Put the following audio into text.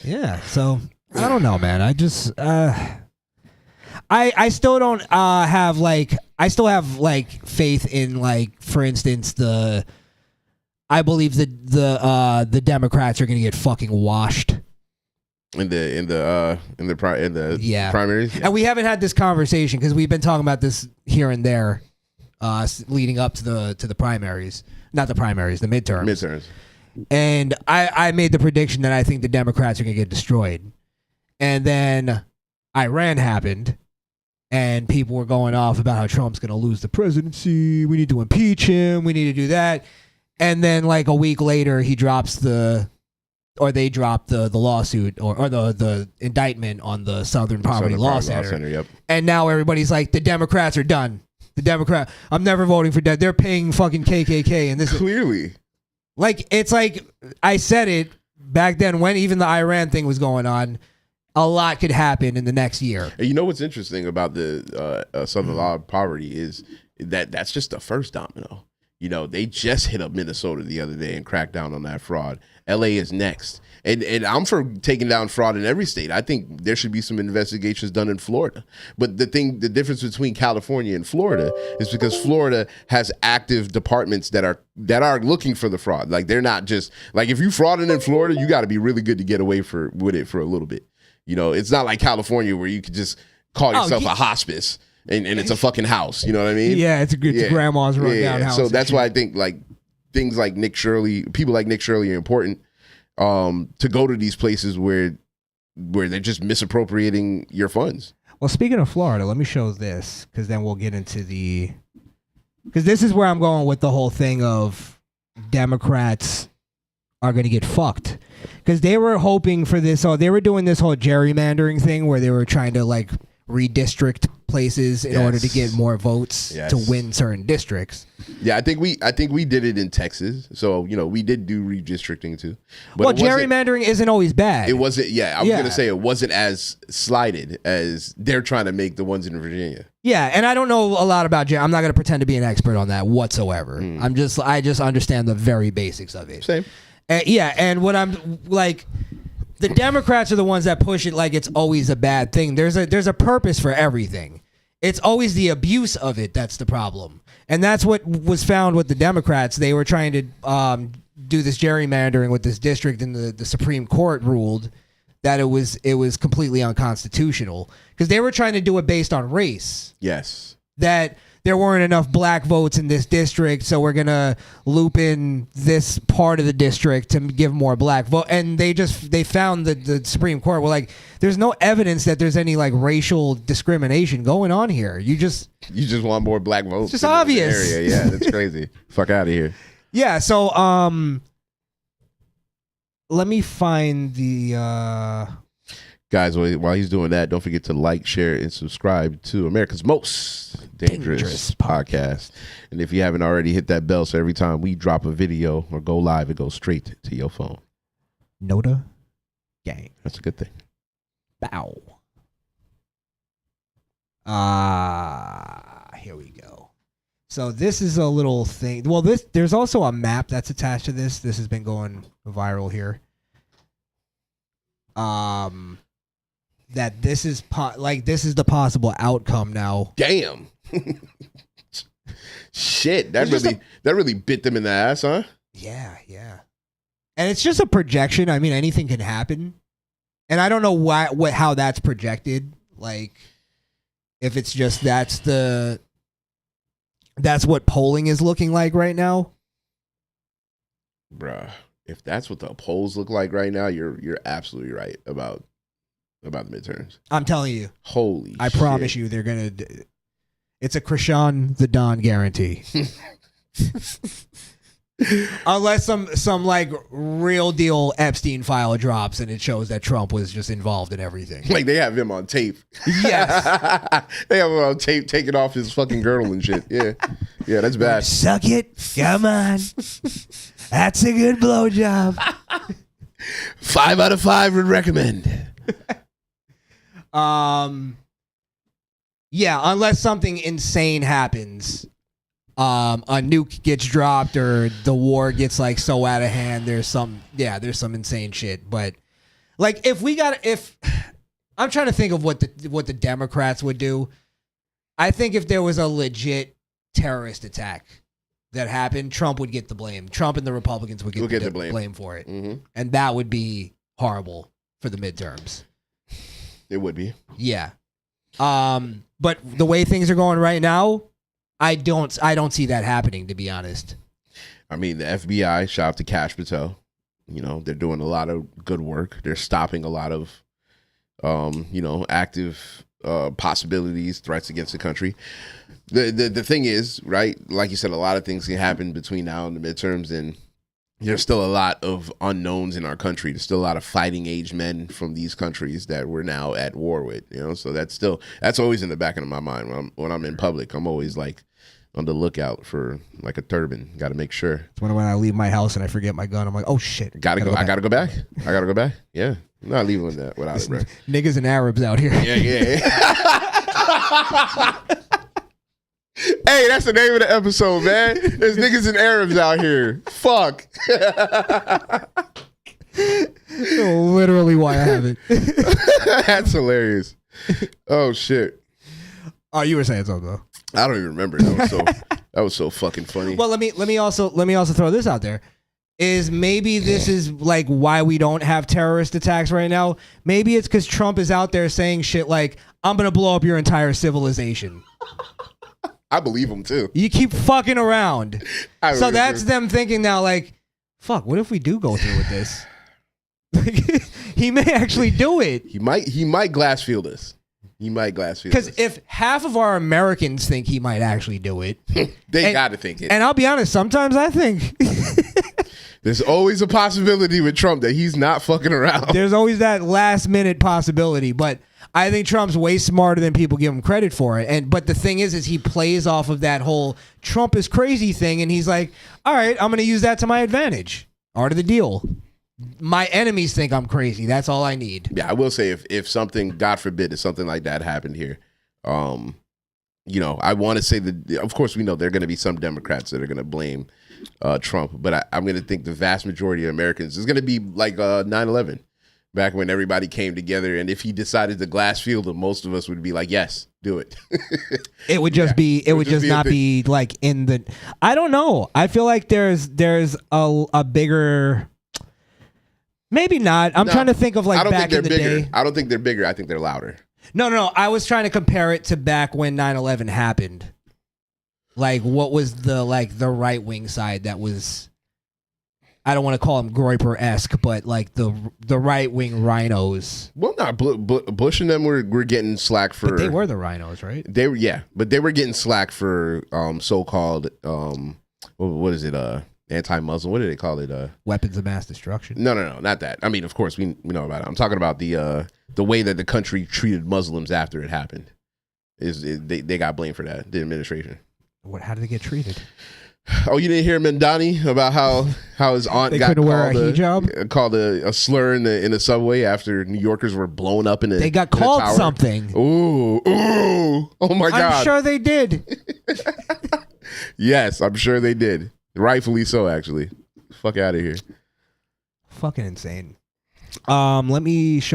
Yeah. So I don't know, man. I just I still don't have like I still have like faith in like, for instance, I believe that the Democrats are gonna get fucking washed in the primaries. Yeah. And we haven't had this conversation because we've been talking about this here and there, leading up to the primaries, not the primaries, the midterms. And I made the prediction that I think the Democrats are gonna get destroyed, and then Iran happened. And people were going off about how Trump's going to lose the presidency. We need to impeach him. We need to do that. And then like a week later, they dropped the lawsuit or the indictment on the Southern Poverty Law Center. Yep. And now everybody's like, the Democrats are done. I'm never voting for that. They're paying fucking KKK. And this clearly. Like, it's like, I said it back then when even the Iran thing was going on. A lot could happen in the next year. And you know what's interesting about the Southern Law of Poverty is that's just the first domino. You know, they just hit up Minnesota the other day and cracked down on that fraud. LA is next. And I'm for taking down fraud in every state. I think there should be some investigations done in Florida. But the difference between California and Florida is because Florida has active departments that are looking for the fraud. Like, they're not just like, if you frauding in Florida, you got to be really good to get away with it for a little bit. You know, it's not like California where you could just call yourself a hospice and it's a fucking house. You know what I mean? Yeah, it's a good grandma's rundown house. So that's why I think like things like Nick Shirley, people like Nick Shirley are important to go to these places where they're just misappropriating your funds. Well, speaking of Florida, let me show this because then we'll get into because this is where I'm going with the whole thing of Democrats are going to get fucked. Because they were hoping for this, they were doing this whole gerrymandering thing where they were trying to like redistrict places in order to get more votes to win certain districts. Yeah, I think we did it in Texas. So, you know, we did do redistricting too. But well, gerrymandering isn't always bad. It wasn't, I was going to say it wasn't as slighted as they're trying to make the ones in Virginia. Yeah, and I don't know a lot about I'm not going to pretend to be an expert on that whatsoever. I just understand the very basics of it. Same. And what I'm like, the Democrats are the ones that push it like it's always a bad thing. There's a purpose for everything. It's always the abuse of it that's the problem. And that's what was found with the Democrats. They were trying to do this gerrymandering with this district, and the Supreme Court ruled that it was completely unconstitutional because they were trying to do it based on race. Yes. That there weren't enough black votes in this district, so we're gonna loop in this part of the district to give more black vote. And they found that the Supreme Court were like, there's no evidence that there's any like racial discrimination going on here. You just want more black votes. It's just obvious. Area. Yeah, that's crazy. Fuck out of here. Yeah. So let me find the. Guys, while he's doing that, don't forget to like, share, and subscribe to America's Most Dangerous Podcast. And if you haven't already, hit that bell so every time we drop a video or go live, it goes straight to your phone. Noda gang. That's a good thing. Bow. Here we go. So this is a little thing. Well, there's also a map that's attached to this. This has been going viral here. That this is this is the possible outcome now. Damn. Shit, that really bit them in the ass, huh? Yeah. And it's just a projection. I mean, anything can happen. And I don't know how that's projected. Like, if it's just that's what polling is looking like right now. Bruh, if that's what the polls look like right now, you're absolutely right about the midterms. I'm telling you. Holy I promise you they're going to... It's a Crishaun the Don guarantee. Unless some like real deal Epstein file drops and it shows that Trump was just involved in everything. Like they have him on tape. Yes. They have him on tape taking off his fucking girdle and shit. Yeah. Yeah, that's bad. Suck it. Come on. That's a good blowjob. 5 out of 5 would recommend. Yeah, unless something insane happens. A nuke gets dropped or the war gets like so out of hand, there's some insane shit. But Like if I'm trying to think of what the Democrats would do. I think if there was a legit terrorist attack that happened, Trump would get the blame. Trump and the Republicans would get the blame for it. Mm-hmm. And that would be horrible for the midterms. It would be. Yeah. But the way things are going right now, I don't see that happening, to be honest. I mean, the FBI, shout out to Kash Patel. You know, they're doing a lot of good work. They're stopping a lot of, active possibilities, threats against the country. The thing is, right, like you said, a lot of things can happen between now and the midterms, and there's still a lot of unknowns in our country. There's still a lot of fighting age men from these countries that we're now at war with, so that's always in the back of my mind when I'm in public. I'm always like on the lookout for like a turban. Got to make sure. It's when I leave my house and I forget my gun, I'm like, oh shit. I gotta go back. Yeah. I'm not leaving that without it, bro. Niggas and Arabs out here. Yeah. Hey, that's the name of the episode, man. There's niggas and Arabs out here. Fuck. Literally why I have it. That's hilarious. Oh shit. Oh, you were saying something though. I don't even remember. That was so fucking funny. Well, let me also throw this out there. Is maybe this is like why we don't have terrorist attacks right now. Maybe it's because Trump is out there saying shit like, I'm gonna blow up your entire civilization. I believe him too. You keep fucking around. So that's them thinking now like, fuck, what if we do go through with this? He may actually do it. He might glass field us. Because if half of our Americans think he might actually do it, they got to think it. And I'll be honest, sometimes I think there's always a possibility with Trump that he's not fucking around. There's always that last minute possibility, but I think Trump's way smarter than people give him credit for it. But the thing is he plays off of that whole Trump is crazy thing, and he's like, all right, I'm going to use that to my advantage. Art of the deal. My enemies think I'm crazy. That's all I need. Yeah, I will say if something, God forbid, if something like that happened here, I want to say that, of course, we know there are going to be some Democrats that are going to blame Trump, but I'm going to think the vast majority of Americans is going to be like 9/11, back when everybody came together, and if he decided to glass field them, most of us would be like, yes, do it. It would just be. It would just not be like in the. I don't know. I feel like there's a bigger. Maybe not. I'm trying to think of like back in the day. I don't think they're bigger. I think they're louder. No. I was trying to compare it to back when 9/11 happened. Like, what was the right wing side that was? I don't want to call them Groyper-esque, but like the right wing rhinos. Well, not Bush and them were getting slack for. But they were the rhinos, right? They were, yeah, but they were getting slack for so-called what is it? Anti-Muslim. What do they call it? Weapons of mass destruction. No, not that. I mean, of course, we know about it. I'm talking about the way that the country treated Muslims after it happened. They got blamed for that, the administration. How did they get treated? Oh, you didn't hear Mandani about how his aunt got called a slur in the subway after New Yorkers were blown up in the. They got called something. Ooh, oh my God! I'm sure they did. Yes, I'm sure they did. Rightfully so, actually. Fuck out of here. Fucking insane. Let me show